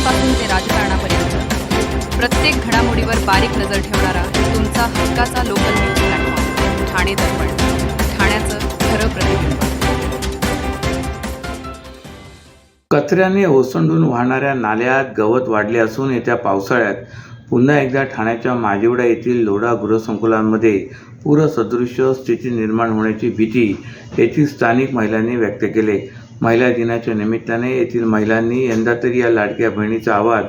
बातम्यांपासून ते राजकारणापर्यंत प्रत्येक घडामोडीवर बारीक नजर ठेवणारा तुमचा हक्काचा लोकल न्यूज प्लॅटफॉर्म ठाणे दर्पण, ठाण्याचं खरं प्रतिबिंब. कचऱ्याने ओसंडून वाहणाऱ्या नाल्यात गवत वाढले असून येत्या पावसाळ्यात पुन्हा एकदा ठाण्याच्या माजिवडा येथील लोढा गृहसंकुलामध्ये पूरसदृश्य स्थिती निर्माण होण्याची भीती येथील स्थानिक महिलांनी व्यक्त केली. महिला दिनाच्या निमित्ताने येथील महिलांनी यंदा तरी या लाडक्या बहिणीचा आवाज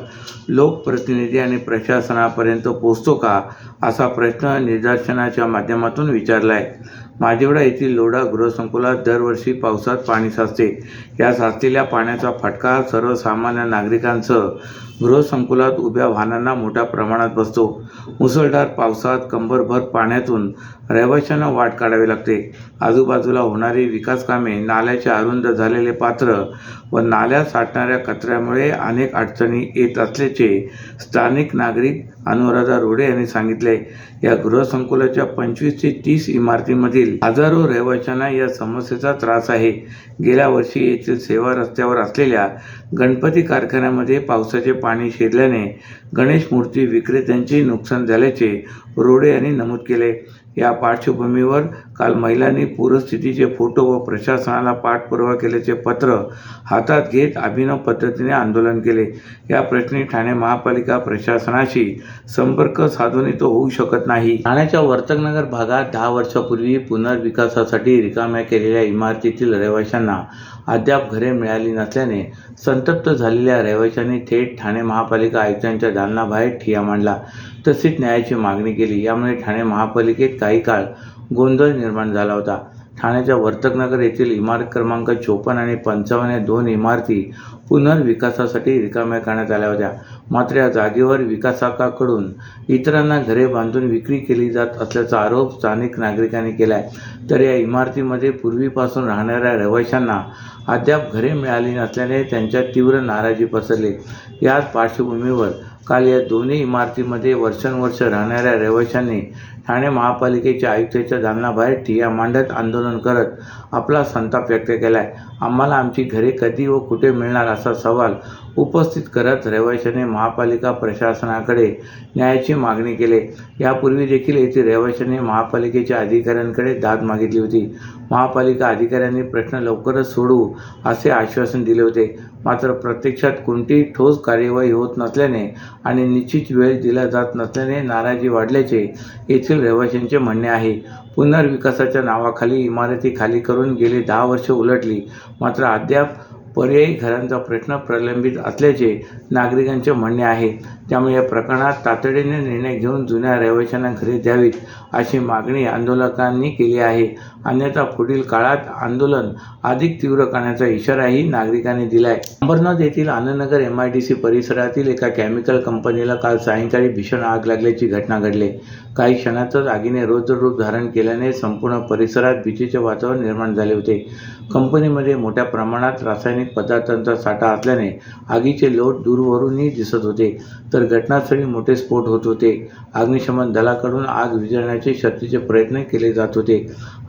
लोकप्रतिनिधी आणि प्रशासनापर्यंत पोहोचतो का, असा प्रश्न निदर्शनाच्या माध्यमातून विचारला आहे. माजिवडा येथील लोढा गृहसंकुलात दरवर्षी पावसात पाणी साचते. या साचलेल्या पाण्याचा फटका सर्वसामान्य नागरिकांसह गृहसंकुलात उभ्या वाहनांना मोठ्या प्रमाणात बसतो. मुसळधार पावसात कंबरभर पाण्यातून रहिवाशांना वाट काढावी लागते. आजूबाजूला होणारी विकास कामे, नाल्याचे अरुंद झालेले पात्र व नाल्यात साठणाऱ्या कचऱ्यामुळे अनेक अडचणी येत असल्याचे स्थानिक नागरिक अनुराधा रोडे यांनी सांगितले. या गृहसंकुलाच्या 25 ते 30 इमारतींमधील हजारो रहिवाशांना या समस्येचा त्रास आहे. गेल्या वर्षी येथील सेवा रस्त्यावर असलेल्या गणपती कारखान्यामध्ये पावसाचे पाणी शिरल्याने गणेश मूर्ती विक्रेत्यांचे नुकसान झाल्याचे रोडे यांनी नमूद केले. या पार्श्वभूमीवर काल महिलांनी पूरस्थितीचे फोटो व प्रशासनाला पाठपुरावा केल्याचे पत्र हातात घेत अभिनव पद्धतीने आंदोलन केले. या प्रश्नी ठाणे महापालिका प्रशासनाशी संपर्क साधूनही तो होऊ शकत नाही. ठाण्याच्या वर्तकनगर भागात 10 वर्षापूर्वी पुनर्विकासासाठी रिकाम्या केलेल्या इमारतीतील रहिवाशांना अद्याप घरे मिळाली नसल्याने संतप्त झालेल्या रहिवाशांनी थेट ठाणे महापालिका आयुक्तांच्या दालनाबाहेर ठिय्या मांडला. तसेच न्यायाची मागणी केली. यामुळे ठाणे महापालिकेत काही काळ गोंधळ निर्माण झाला होता. ठाण्याच्या वर्तकनगर येथील इमारत क्रमांक 54 आणि 55 या 2 इमारती पुनर्विकासासाठी रिकाम्या करण्यात आल्या होत्या. मात्र या जागेवर विकासकाकडून इतरांना घरे बांधून विक्री केली जात असल्याचा आरोप स्थानिक नागरिकांनी केला आहे. तर या इमारतीमध्ये पूर्वीपासून राहणाऱ्या रहिवाशांना अद्याप घरे मिळाली नसल्याने त्यांच्यात तीव्र नाराजी पसरली. याच पार्श्वभूमीवर काल या दोन्ही इमारतीमध्ये वर्षानुवर्ष राहणाऱ्या रहिवाशांनी ठाणे महापालिकेच्या आयुक्ताच्या दालनाबाहेर ठिय्या मांडत आंदोलन करत आपला संताप व्यक्त केला आहे. आम्हाला आमची घरे कधी व कुठे मिळणार, असा सवाल उपस्थित करत रहिवाशांनी महापालिका प्रशासनाकडे न्यायाची मागणी केली. यापूर्वी देखील येथील रहिवाशांनी महापालिकेच्या अधिकाऱ्यांकडे दाद मागितली होती. महापालिका अधिकाऱ्यांनी प्रश्न लवकरच सोडवू असे आश्वासन दिले होते. मात्र प्रत्यक्षात कोणतीही ठोस कार्यवाही होत नसल्याने आणि निश्चित वेळ दिला जात नसल्याने नाराजी वाढल्याचे येथील रहिवाशांचे म्हणणे आहे. पुनर्विकासाच्या नावाखाली इमारती खाली करून गेली 10 वर्षे उलटली, मात्र अद्याप पर्यायी घरांचा प्रश्न प्रलंबित असल्याचे नागरिकांचे म्हणणे आहे. त्यामुळे या प्रकरणात तातडीने निर्णय घेऊन जुन्या रहिवाशांना घरे द्यावीत अशी मागणी आंदोलकांनी केली आहे. अन्यथा पुढील काळात आंदोलन अधिक तीव्र करण्याचा इशाराही नागरिकांनी दिला आहे. अंबरनाथ येथील आनंदनगर MIDC परिसरातील एका केमिकल कंपनीला काल सायंकाळी भीषण आग लागल्याची घटना घडली. काही क्षणातच आगीने रौद्र रूप धारण केल्याने संपूर्ण परिसरात भीतीचे वातावरण निर्माण झाले होते. कंपनीमध्ये मोठ्या प्रमाणात रासायनिक पदार्थांचा साठा असल्याने आगीचे लोट दूरवरूनही दिसत होते, तर घटनास्थळी मोठे स्फोट होत होते. अग्निशमन दलाकडून आग विझवण्याचे शर्थीचे प्रयत्न केले जात होते.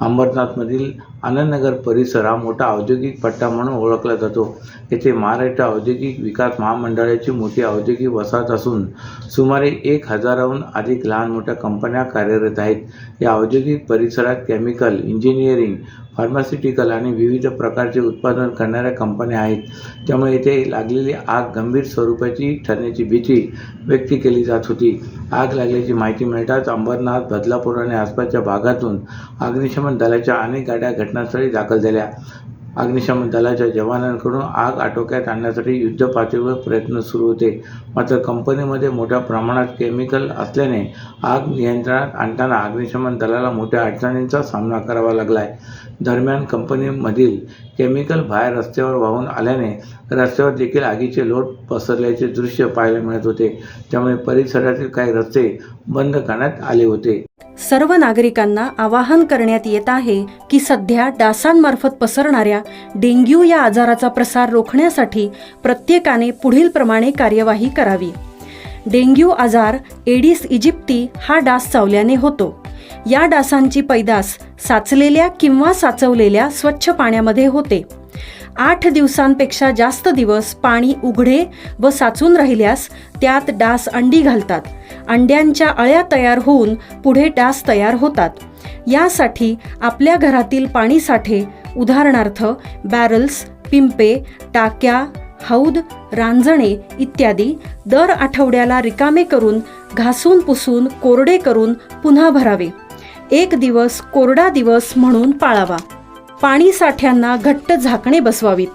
अंबरनाथमधील आनंदनगर परिसर हा मोठा औद्योगिक पट्टा म्हणून ओळखला जातो. येथे महाराष्ट्र औद्योगिक विकास महामंडळाची मोठी औद्योगिक वसाहत असून सुमारे 1000हून अधिक लहान मोठ्या कंपन्या कार्यरत आहेत. या औद्योगिक परिसरात केमिकल, इंजिनिअरिंग, फार्मास्युटिकल आणि विविध प्रकारचे उत्पादन करणाऱ्या कंपन्या आहेत. त्यामुळे येथे लागलेली आग गंभीर स्वरूपाची ठरण्याची भीती व्यक्त केली जात होती. आग लागल्याची माहिती मिळताच अंबरनाथ, बदलापूर आणि आसपासच्या भागातून अग्निशमन दलाच्या अनेक गाड्या घटनास्थळी दाखल झाल्या. अग्निशमन दलाच्या जवानांकडून आग आटोक्यात आणण्यासाठी युद्धपातळीवर प्रयत्न सुरू होते. मात्र कंपनीमध्ये मोठ्या प्रमाणात केमिकल असल्याने आग नियंत्रणात आणताना अग्निशमन दलाला मोठ्या अडचणींचा सामना करावा लागला आहे. दरम्यान कंपनीमधील केमिकल बाहेर रस्त्यावर वाहून आल्याने रस्त्यावर देखील आगीचे लोट पसरल्याचे दृश्य पाहायला मिळत होते. त्यामुळे परिसरातील काही रस्ते बंद करण्यात आले होते. सर्व नागरिकांना आवाहन करण्यात येत आहे की सध्या डासांमार्फत पसरणाऱ्या डेंग्यू या आजाराचा प्रसार रोखण्यासाठी प्रत्येकाने पुढील प्रमाणे कार्यवाही करावी. डेंग्यू आजार एडिस इजिप्ती हा डास चावल्याने होतो. या डासांची पैदास साचलेल्या किंवा साचवलेल्या स्वच्छ पाण्यामध्ये होते. 8 दिवसांपेक्षा जास्त दिवस पाणी उघडे व साचून राहिल्यास त्यात डास अंडी घालतात. अंड्यांच्या अळ्या तयार होऊन पुढे डास तयार होतात. यासाठी आपल्या घरातील पाणी साठे उदाहरणार्थ बॅरल्स, पिंपे, टाक्या, हौद, रांजणे इत्यादी दर आठवड्याला रिकामे करून घासून पुसून कोरडे करून पुन्हा भरावे. 1 दिवस कोरडा दिवस म्हणून पाळावा. पाणी साठ्यांना घट्ट झाकणे बसवावीत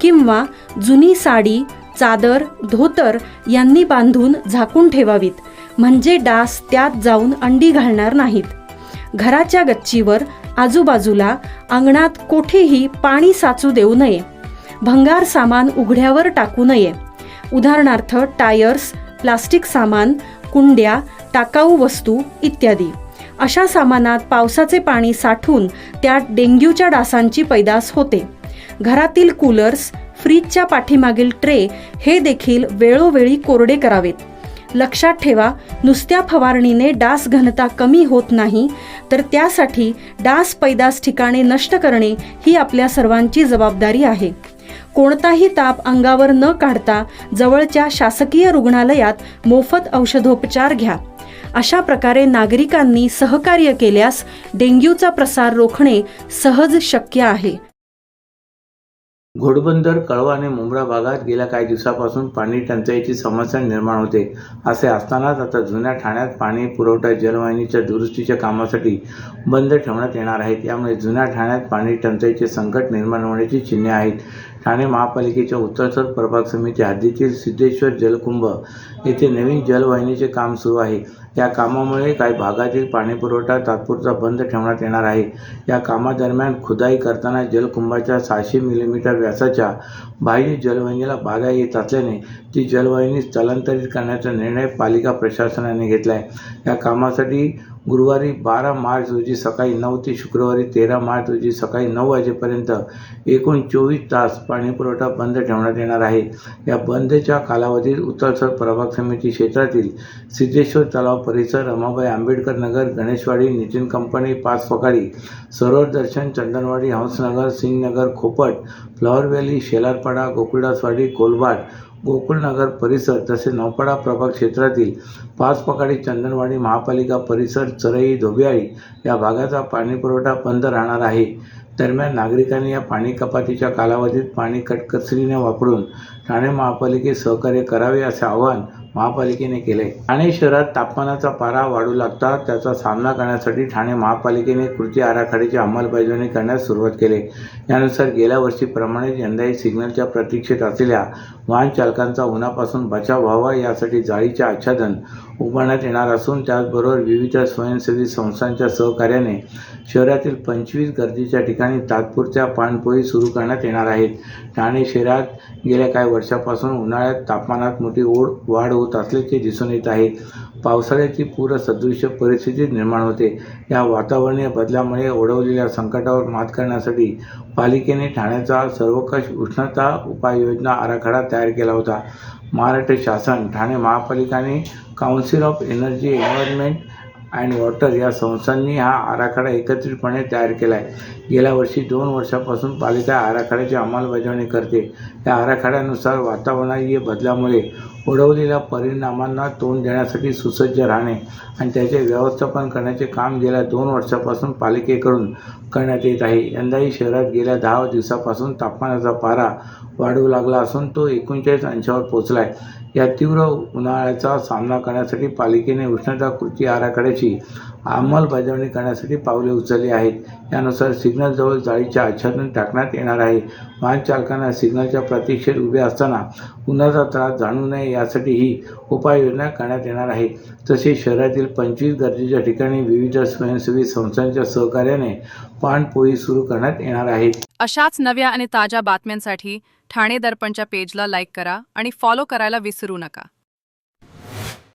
किंवा जुनी साडी, चादर, धोतर यांनी बांधून झाकून ठेवावीत, म्हणजे डास त्यात जाऊन अंडी घालणार नाहीत. घराच्या गच्चीवर, आजूबाजूला, अंगणात कोठेही पाणी साचू देऊ नये. भंगार सामान उघड्यावर टाकू नये. उदाहरणार्थ टायर्स, प्लास्टिक सामान, कुंड्या, टाकाऊ वस्तू इत्यादी. अशा सामानात पावसाचे पाणी साठून त्यात डेंग्यूच्या डासांची पैदास होते. घरातील कूलर्स, फ्रीजच्या पाठीमागील ट्रे हे देखील वेळोवेळी कोरडे करावेत. लक्षात ठेवा, नुसत्या फवारणीने डास घनता कमी होत नाही, तर त्यासाठी डास पैदास ठिकाणे नष्ट करणे ही आपल्या सर्वांची जबाबदारी आहे. कोणताही ताप अंगावर न काढता जवळच्या शासकीय रुग्णालयात मोफत औषधोपचार घ्या. अशा प्रकारे नागरिकांनी सहकार्य केल्यास डेंग्यूचा प्रसार रोखणे सहज शक्य आहे. घोडबंदर, कळवा आणि मुंब्रा भागात गेल्या काही दिवसापासून पाणी टंचाईची समस्या निर्माण होते. असे असतानाच आता जुन्या ठाण्यात पाणी पुरवठा जलवाहिनीच्या दुरुस्तीच्या कामासाठी बंद ठेवण्यात येणार आहे. त्यामुळे जुन्या ठाण्यात पाणी टंचाईचे संकट निर्माण होण्याची चिन्हे आहेत. ठाणे महापालिकेच्या उत्तरसर प्रभाग समिती हद्दीतील सिद्धेश्वर जलकुंभ येथे नवीन जलवाहिनीचे काम सुरू आहे. या कामामुळे काही भागातील पाणीपुरवठा तात्पुरता बंद ठेवण्यात येणार आहे. या कामादरम्यान खुदाई करताना जलकुंभाच्या 600 मिलीमीटर व्यासाच्या बाह्य जलवाहिनीला बाधा येत असल्याने ती जलवाहिनी स्थलांतरित करण्याचा निर्णय पालिका प्रशासनाने घेतला आहे. या कामासाठी गुरुवारी 12 मार्च रोजी सकाळी 9 ते शुक्रवारी 13 मार्च रोजी सकाळी 9 वाजेपर्यंत एकूण 24 तास पाणीपुरवठा बंद ठेवण्यात येणार आहे. या बंदच्या कालावधीत उत्तरसर प्रभाग समिती क्षेत्रातील सिद्धेश्वर तलाव परिसर, रमाबाई आंबेडकर नगर, गणेशवाडी, नितीन कंपनी, 5 फकाडी, सरोवर दर्शन, चंदनवाडी, हंसनगर, सिंगनगर, खोपट, फ्लॉवर व्हॅली, शेलारपाडा, गोकुळदासवाडी, कोलबाट, गोकुळनगर परिसर तसेच नौपाडा प्रभाग क्षेत्रातील 5 फकाडी, चंदनवाडी, महापालिका परिसर, चरई, धोबियाळी या भागाचा पाणीपुरवठा बंद राहणार आहे. दरम्यान नागरिकांनी या पाणी कपातीच्या कालावधीत पाणी कटकसरीने वापरून ठाणे महापालिकेस सहकार्य करावे असे आवाहन महापालिकेने केले. ठाणे शहरात तापमानाचा पारा वाढू लागता त्याचा सामना करण्यासाठी ठाणे महापालिकेने कृती आराखड्याची अंमलबजावणी करण्यास सुरुवात केली. यानुसार गेल्या वर्षीप्रमाणे यंदाही सिग्नलच्या प्रतीक्षेत असलेल्या वाहन चालकांचा उन्हापासून बचाव व्हावा यासाठी जाळीचे आच्छादन उभारण्यात येणार असून त्याचबरोबर विविध स्वयंसेवी संस्थांच्या सहकार्याने शहरातील 25 गर्दीच्या ठिकाणी तात्पुरत्या पाणपोई सुरू करण्यात येणार आहेत. ठाणे शहरात गेल्या काही वर्षापासून उन्हाळ्यात तापमानात मोठी वाढ होत असल्याचे दिसून येत आहे. पावसाळ्याची पूरसदृश्य परिस्थिती निर्माण होते. या वातावरणीय बदलामुळे ओढवलेल्या संकटावर मात करण्यासाठी पालिकेने ठाण्याचा सर्वंकष उष्णता उपाययोजना आराखडा तयार केला होता. महाराष्ट्र शासन, ठाणे महापालिका आणि council of energy, environment and water या संस्थांनी हा आराखडा एकत्रितपणे तयार केला आहे. गेल्या वर्षी 2 वर्षापासून पालिका आराखड्याची अंमलबजावणी करते. या आराखड्यानुसार वातावरणीय बदलामुळे ओढवलेल्या परिणामांना तोंड देण्यासाठी सुसज्ज राहणे आणि त्याचे व्यवस्थापन करण्याचे काम गेल्या 2 वर्षापासून पालिकेकडून करण्यात येत आहे. यंदाही शहरात गेल्या 10 दिवसापासून तापमानाचा पारा वाढू लागला असून तो 39 अंशावर पोहोचला आहे. या तीव्र उन्हाळ्याचा सामना करण्यासाठी पालिकेने उष्णता कृती आराखड्याची अंमलबजावणी करण्यासाठी पावले उचलली आहेत. यानुसार सिग्नलजवळ जाळीचे आच्छादन टाकण्यात येणार आहे. वाहन चालकांना सिग्नलच्या प्रतीक्षेत उभे असताना उन्हाचा त्रास जाणवू नये यासाठी ही उपाययोजना करण्यात येणार आहे. तसेच शहरातील 25 गर्दीच्या ठिकाणी विविध स्वयंसेवी संस्थांच्या सहकार्याने पाणपोई सुरू करण्यात येणार आहेत. अशाच नव्या आणि ताज्या बातम्यांसाठी ठाणे दर्पणच्या पेजला लाईक करा आणि फॉलो करायला विसरू नका.